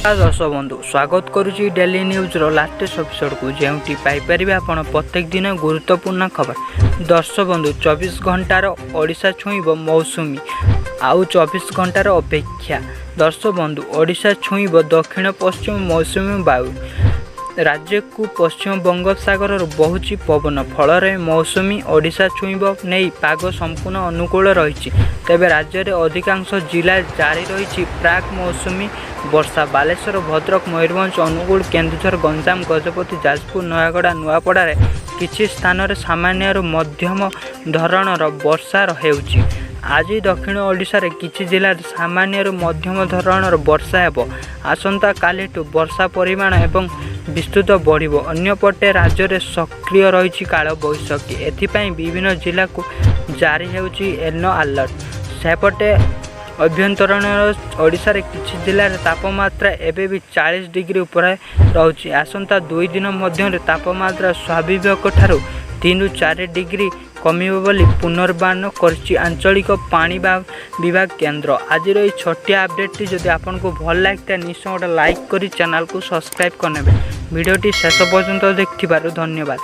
दर्शक बंधु स्वागत करुच्ची डेली न्यूज लाटेस्ट एपिसोड को जेउटी पाइपर आपण प्रत्येक दिन गुरुत्वपूर्ण खबर। दर्शक बंधु 24 घंटार ओडिशा छुईब मौसुमी आउ 24 घंटार अपेक्षा। दर्शक बंधु ओडिशा छुईब दक्षिण पश्चिम मौसुमी वायु राज्य को पश्चिम बंगोपसागर बहुची पवन फल मौसुमी ओडिशा छुईब नहीं पाग संपूर्ण अनुकूल रही। तेबे राज्य में अधिकांश जिला जारी रही प्राक मौसुमी वर्षा। बालेश्वर भद्रक मयूरभंज अनुगुल केन्दुझर गंजाम गजपति जाजपुर नयागड़ा नुआपड़ा किछि स्थान रे सामान्य मध्यम धरणर वर्षा हेउछि। आज दक्षिण ओडिशा रे किछि जिला सामान्य मध्यम धरणर वर्षा हेबो। आसंता कालिठु वर्षा परिमाण एवं विस्तृत बढ़िबो। अन्यपटे राज्य में सक्रिय रही काल बैशाखी एथिपाई विभिन्न जिला को जारी हेउछि येलो अलर्ट। सेपटे अभ्यंतरण ओडिशा रे किछि जिले में तापमात्रा एबे भी 40 डिग्री उपर रहुछि। आसंता 2 दिन मध्य तापमात्रा स्वाभाविक ठारू 3 ରୁ 4 डिग्री कमिबो बोली पुनर्बान करछि आंचलिक पाणीपाग विभाग केन्द्र। आज ये छोटिया अपडेट जदि आपको भल लगे निश्चय गोटे लाइक करी चैनल को सब्सक्राइब करने। वीडियोटी शेष पर्यंत देखिबारु धन्यवाद।